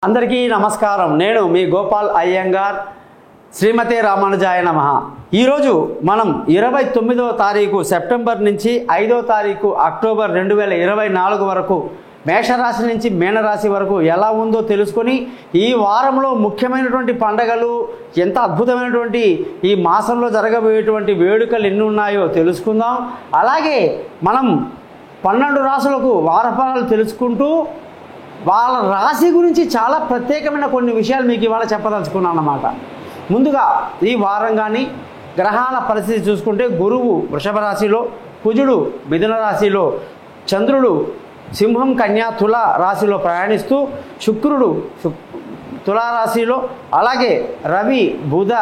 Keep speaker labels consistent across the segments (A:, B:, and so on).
A: అందరికీ నమస్కారం. నేను మీ గోపాల్ అయ్యంగార్. శ్రీమతే రామానుజాయ నమః. ఈరోజు మనం 29వ తారీఖు సెప్టెంబర్ నుంచి 5వ తారీఖు అక్టోబర్ 2024 వరకు మేషరాశి నుంచి మీనరాశి వరకు ఎలా ఉందో తెలుసుకొని ఈ వారంలో ముఖ్యమైనటువంటి పండగలు, ఎంత అద్భుతమైనటువంటి ఈ మాసంలో జరగబోయేటువంటి వేడుకలు ఎన్ని ఉన్నాయో తెలుసుకుందాం. అలాగే మనం 12 రాశులకు వారఫలాలు తెలుసుకుంటూ వాళ్ళ రాశి గురించి చాలా ప్రత్యేకమైన కొన్ని విషయాలు మీకు ఇవాళ చెప్పదలుచుకున్నాను అన్నమాట. ముందుగా ఈ వారం కానీ గ్రహాల పరిస్థితి చూసుకుంటే గురువు వృషభ రాశిలో, కుజుడు మిథున రాశిలో, చంద్రుడు సింహం కన్యా తుల రాశిలో ప్రయాణిస్తూ, శుక్రుడు తులారాశిలో, అలాగే రవి బుధ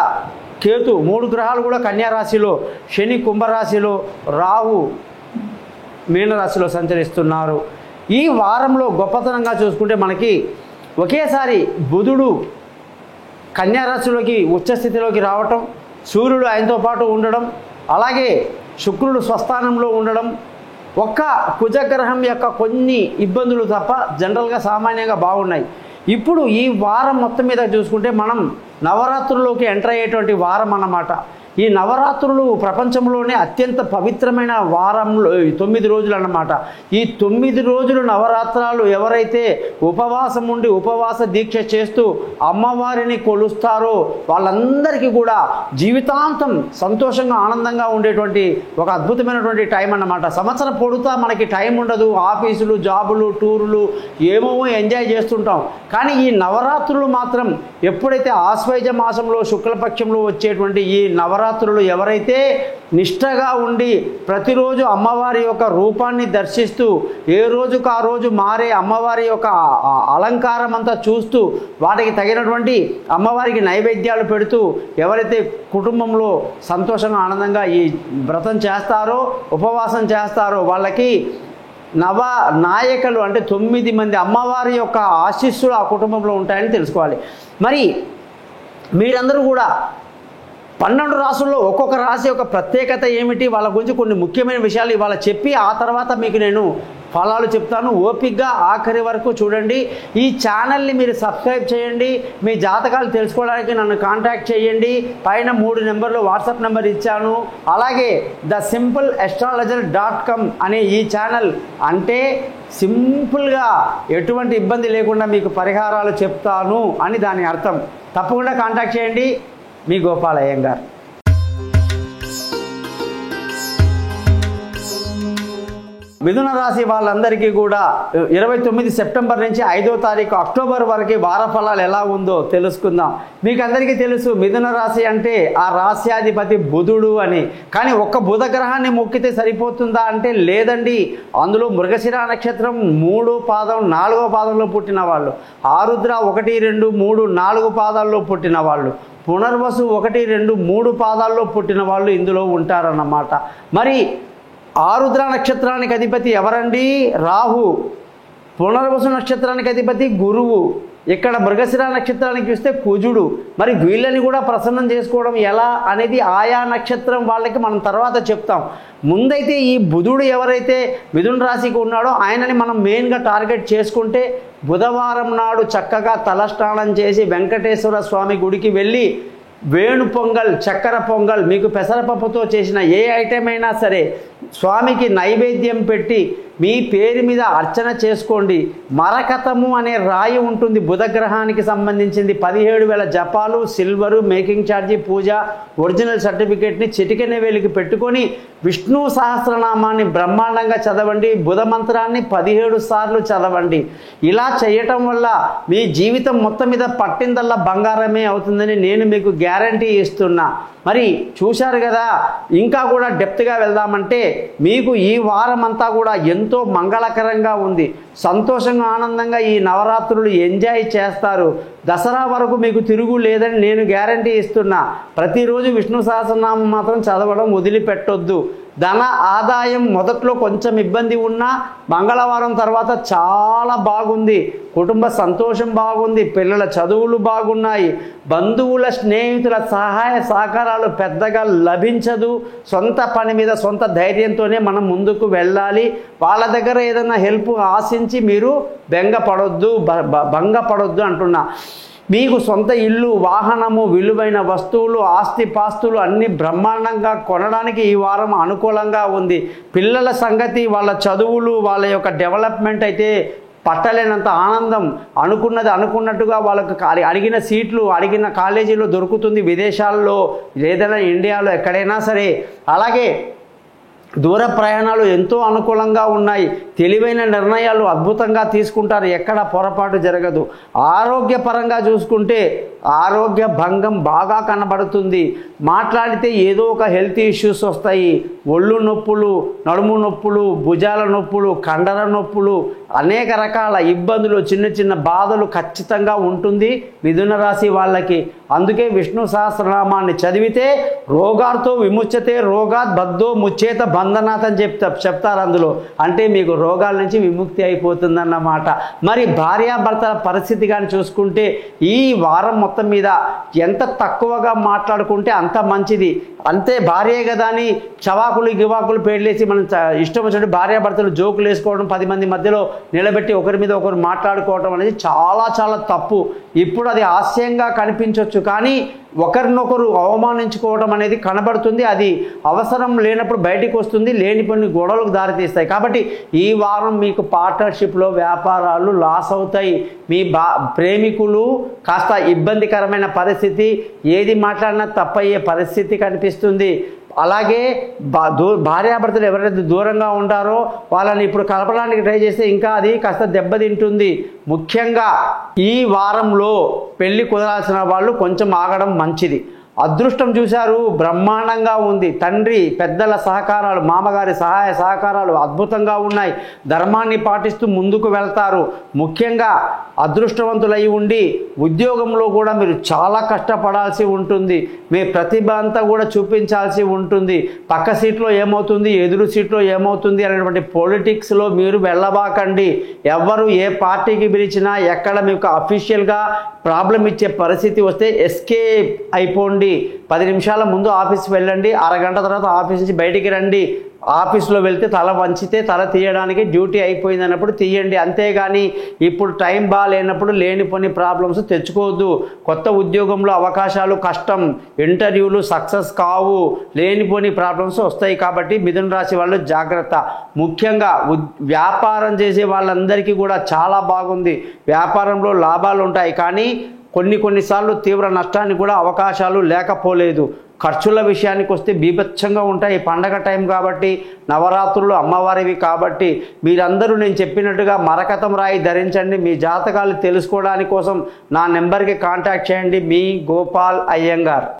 A: కేతు 3 గ్రహాలు కూడా కన్యా రాశిలో, శని కుంభరాశిలో, రాహు మీనరాశిలో సంచరిస్తున్నారు. ఈ వారంలో గొప్పతనంగా చూసుకుంటే మనకి ఒకేసారి బుధుడు కన్యారాశిలోకి ఉచ్చస్థితిలోకి రావటం, సూర్యుడు ఆయనతో పాటు ఉండడం, అలాగే శుక్రుడు స్వస్థానంలో ఉండడం, ఒక్క కుజగ్రహం యొక్క కొన్ని ఇబ్బందులు తప్ప జనరల్గా సామాన్యంగా బాగున్నాయి. ఇప్పుడు ఈ వారం మొత్తం మీద చూసుకుంటే మనం నవరాత్రుల్లోకి ఎంటర్ అయ్యేటువంటి వారం అన్నమాట. ఈ నవరాత్రులు ప్రపంచంలోనే అత్యంత పవిత్రమైన వారంలో 9 రోజులు అన్నమాట. ఈ 9 రోజులు నవరాత్రాలు ఎవరైతే ఉపవాసం ఉండి ఉపవాస దీక్ష చేస్తూ అమ్మవారిని కొలుస్తారో వాళ్ళందరికీ కూడా జీవితాంతం సంతోషంగా ఆనందంగా ఉండేటువంటి ఒక అద్భుతమైనటువంటి టైం అన్నమాట. సంవత్సరం పొడుతా మనకి టైం ఉండదు. ఆఫీసులు, జాబులు, టూర్లు ఏమో ఎంజాయ్ చేస్తుంటాం. కానీ ఈ నవరాత్రులు మాత్రం ఎప్పుడైతే ఆశ్వయుజ మాసంలో శుక్లపక్షంలో వచ్చేటువంటి ఈ నవరాత్రులు ఎవరైతే నిష్ఠగా ఉండి ప్రతిరోజు అమ్మవారి యొక్క రూపాన్ని దర్శిస్తూ ఏ రోజుకు ఆ రోజు మారే అమ్మవారి యొక్క అలంకారం అంతా చూస్తూ వాటికి తగినటువంటి అమ్మవారికి నైవేద్యాలు పెడుతూ ఎవరైతే కుటుంబంలో సంతోషంగా ఆనందంగా ఈ వ్రతం చేస్తారో, ఉపవాసం చేస్తారో వాళ్ళకి నవ నాయకులు అంటే 9 మంది అమ్మవారి యొక్క ఆశీస్సులు ఆ కుటుంబంలో ఉంటాయని తెలుసుకోవాలి. మరి మీరందరూ కూడా 12 రాశుల్లో ఒక్కొక్క రాశి యొక్క ప్రత్యేకత ఏమిటి, వాళ్ళ గురించి కొన్ని ముఖ్యమైన విషయాలు ఇవాళ చెప్పి ఆ తర్వాత మీకు నేను ఫలాలు చెప్తాను. ఓపికగా ఆఖరి వరకు చూడండి. ఈ ఛానల్ని మీరు సబ్స్క్రైబ్ చేయండి. మీ జాతకాలు తెలుసుకోవడానికి నన్ను కాంటాక్ట్ చేయండి. పైన 3 నెంబర్లు వాట్సాప్ నెంబర్ ఇచ్చాను. అలాగే thesimpleastrologer.com అనే ఈ ఛానల్ అంటే సింపుల్గా ఎటువంటి ఇబ్బంది లేకుండా మీకు పరిహారాలు చెప్తాను అని దాని అర్థం. తప్పకుండా కాంటాక్ట్ చేయండి. మీ గోపాల్ అయ్యంగార్. మిథున రాశి వాళ్ళందరికీ కూడా 29 సెప్టెంబర్ నుంచి 5వ తారీఖు అక్టోబర్ వరకు వారఫలాలు ఎలా ఉందో తెలుసుకుందాం. మీకు అందరికీ తెలుసు మిథున రాశి అంటే ఆ రాశ్యాధిపతి బుధుడు అని. కానీ ఒక్క బుధ గ్రహాన్ని మొక్కితే సరిపోతుందా అంటే లేదండి. అందులో మృగశిర నక్షత్రం 3వ పాదం 4వ పాదంలో పుట్టిన వాళ్ళు, ఆరుద్ర 1, 2, 3, 4 పాదాల్లో పుట్టిన వాళ్ళు, పునర్వసు 1, 2, 3 పాదాల్లో పుట్టిన వాళ్ళు ఇందులో ఉంటారన్నమాట. మరి ఆరుద్ర నక్షత్రానికి అధిపతి ఎవరండి? రాహు. పునర్వసు నక్షత్రానికి అధిపతి గురువు. ఇక్కడ మృగశిర నక్షత్రానికి చూస్తే కుజుడు. మరి వీళ్ళని కూడా ప్రసన్నం చేసుకోవడం ఎలా అనేది ఆయా నక్షత్రం వాళ్ళకి మనం తర్వాత చెప్తాం. ముందైతే ఈ బుధుడు ఎవరైతే మిథున రాశికి ఉన్నాడో ఆయనని మనం మెయిన్గా టార్గెట్ చేసుకుంటే బుధవారం నాడు చక్కగా తలస్నానం చేసి వెంకటేశ్వర స్వామి గుడికి వెళ్ళి వేణు పొంగల్, చక్కెర పొంగల్, మీకు పెసరపప్పుతో చేసిన ఏ ఐటెం అయినా సరే స్వామికి నైవేద్యం పెట్టి మీ పేరు మీద అర్చన చేసుకోండి. మరకతము అనే రాయి ఉంటుంది బుధగ్రహానికి సంబంధించింది. 17,000 జపాలు, సిల్వరు, మేకింగ్ ఛార్జీ, పూజ, ఒరిజినల్ సర్టిఫికేట్ని చిటికెన వేలికి పెట్టుకొని విష్ణు సహస్రనామాన్ని బ్రహ్మాండంగా చదవండి. బుధ మంత్రాన్ని 17 సార్లు చదవండి. ఇలా చేయటం వల్ల మీ జీవితం మొత్తం మీద పట్టిందల్లా బంగారమే అవుతుందని నేను మీకు గ్యారంటీ ఇస్తున్నా. మరి చూశారు కదా. ఇంకా కూడా డెప్త్గా వెళ్దామంటే మీకు ఈ వారం అంతా కూడా ఎంతో మంగళకరంగా ఉంది. సంతోషంగా ఆనందంగా ఈ నవరాత్రులు ఎంజాయ్ చేస్తారు. దసరా వరకు మీకు తిరుగు లేదని నేను గ్యారంటీ ఇస్తున్నా. ప్రతిరోజు విష్ణు సహస్రనామం మాత్రం చదవడం వదిలిపెట్టొద్దు. ధన ఆదాయం మొదట్లో కొంచెం ఇబ్బంది ఉన్నా మంగళవారం తర్వాత చాలా బాగుంది. కుటుంబ సంతోషం బాగుంది. పిల్లల చదువులు బాగున్నాయి. బంధువుల స్నేహితుల సహాయ సహకారాలు పెద్దగా లభించదు. సొంత పని మీద సొంత ధైర్యంతోనే మనం ముందుకు వెళ్ళాలి. వాళ్ళ దగ్గర ఏదైనా హెల్ప్ ఆశించి ఆశించి మీరు భంగపడొద్దు అంటున్నా. మీకు సొంత ఇల్లు, వాహనము, విలువైన వస్తువులు, ఆస్తిపాస్తులు అన్నీ బ్రహ్మాండంగా కొనడానికి ఈ వారం అనుకూలంగా ఉంది. పిల్లల సంగతి, వాళ్ళ చదువులు, వాళ్ళ యొక్క డెవలప్మెంట్ అయితే పట్టలేనంత ఆనందం. అనుకున్నది అనుకున్నట్టుగా వాళ్ళకు అడిగిన సీట్లు అడిగిన కాలేజీలో దొరుకుతుంది, విదేశాల్లో ఏదైనా ఇండియాలో ఎక్కడైనా సరే. అలాగే దూర ప్రయాణాలు ఎంతో అనుకూలంగా ఉన్నాయి. తెలివైన నిర్ణయాలు అద్భుతంగా తీసుకుంటారు, ఎక్కడ పొరపాటు జరగదు. ఆరోగ్యపరంగా చూసుకుంటే ఆరోగ్య భంగం బాగా కనబడుతుంది. మాట్లాడితే ఏదో ఒక హెల్త్ ఇష్యూస్ వస్తాయి. ఒళ్ళు నొప్పులు, నడుము నొప్పులు, భుజాల నొప్పులు, కండర నొప్పులు, అనేక రకాల ఇబ్బందులు, చిన్న చిన్న బాధలు ఖచ్చితంగా ఉంటుంది మిథున రాశి వాళ్ళకి. అందుకే విష్ణు సహస్రనామాన్ని చదివితే రోగార్తో విముచ్యతే, రోగాత్ బద్ధో ముచ్చేత బంధనాథ్ అని చెప్తారు అందులో. అంటే మీకు రోగాల నుంచి విముక్తి అయిపోతుందన్నమాట. మరి భార్యాభర్తల పరిస్థితి కానీ చూసుకుంటే ఈ వారం మొత్తం మీద ఎంత తక్కువగా మాట్లాడుకుంటే అంత మంచిది. అంతే, భార్యే కదా అని చవాకులు గివాకులు పేర్లేసి మనం ఇష్టం వచ్చినట్టు భార్యాభర్తలు జోకులు వేసుకోవడం, 10 మంది మధ్యలో నిలబెట్టి ఒకరి మీద ఒకరు మాట్లాడుకోవడం అనేది చాలా చాలా తప్పు. ఇప్పుడు అది హాస్యంగా కనిపించవచ్చు, కానీ ఒకరినొకరు అవమానించుకోవడం అనేది కనబడుతుంది. అది అవసరం లేనప్పుడు బయటికి వస్తుంది, లేని కొన్ని గొడవలకు దారితీస్తాయి. కాబట్టి ఈ వారం మీకు పార్ట్నర్షిప్లో వ్యాపారాలు లాస్ అవుతాయి. మీ ప్రేమికులు కాస్త ఇబ్బందికరమైన పరిస్థితి, ఏది మాట్లాడినా తప్పయ్యే పరిస్థితి కనిపిస్తుంది. అలాగే భార్యాభర్తలు ఎవరైతే దూరంగా ఉంటారో వాళ్ళని ఇప్పుడు కలపడానికి ట్రై చేస్తే ఇంకా అది కాస్త దెబ్బతింటుంది. ముఖ్యంగా ఈ వారంలో పెళ్లి కుదరాల్సిన వాళ్ళు కొంచెం ఆగడం మంచిది. అదృష్టం చూశారు, బ్రహ్మాండంగా ఉంది. తండ్రి పెద్దల సహకారాలు, మామగారి సహాయ సహకారాలు అద్భుతంగా ఉన్నాయి. ధర్మాన్ని పాటిస్తూ ముందుకు వెళ్తారు. ముఖ్యంగా అదృష్టవంతులై ఉండి ఉద్యోగంలో కూడా మీరు చాలా కష్టపడాల్సి ఉంటుంది. మీ ప్రతిభ అంతా కూడా చూపించాల్సి ఉంటుంది. పక్క సీట్లో ఏమవుతుంది, ఎదురు సీట్లో ఏమవుతుంది అనేటువంటి పొలిటిక్స్లో మీరు వెళ్ళబాకండి. ఎవరు ఏ పార్టీకి పిలిచినా ఎక్కడ మీకు అఫీషియల్గా ప్రాబ్లం ఇచ్చే పరిస్థితి వస్తే ఎస్కేప్ అయిపోండి. 10 నిమిషాల ముందు ఆఫీస్కి వెళ్ళండి, అరగంట తర్వాత ఆఫీస్ నుంచి బయటికి రండి. ఆఫీస్లో వెళ్తే తల వంచితే తల తీయడానికి డ్యూటీ అయిపోయింది అన్నప్పుడు తీయండి. అంతేగాని ఇప్పుడు టైం బాగాలేనప్పుడు లేనిపోని ప్రాబ్లమ్స్ తెచ్చుకోవద్దు. కొత్త ఉద్యోగంలో అవకాశాలు కష్టం, ఇంటర్వ్యూలు సక్సెస్ కావు, లేనిపోని ప్రాబ్లమ్స్ వస్తాయి. కాబట్టి మిథున రాశి వాళ్ళు జాగ్రత్త. ముఖ్యంగా వ్యాపారం చేసే వాళ్ళందరికీ కూడా చాలా బాగుంది. వ్యాపారంలో లాభాలు ఉంటాయి, కానీ కొన్నిసార్లు తీవ్ర నష్టానికి కూడా అవకాశాలు లేకపోలేదు. ఖర్చుల విషయానికి వస్తే బీభత్సంగా ఉంటాయి. పండగ టైం కాబట్టి, నవరాత్రులు అమ్మవారివి కాబట్టి మీరందరూ నేను చెప్పినట్టుగా మరకతం రాయి ధరించండి. మీ జాతకాలు తెలుసుకోవడానికి కోసం నా నెంబర్కి కాంటాక్ట్ చేయండి. మీ గోపాల్ అయ్యంగార్.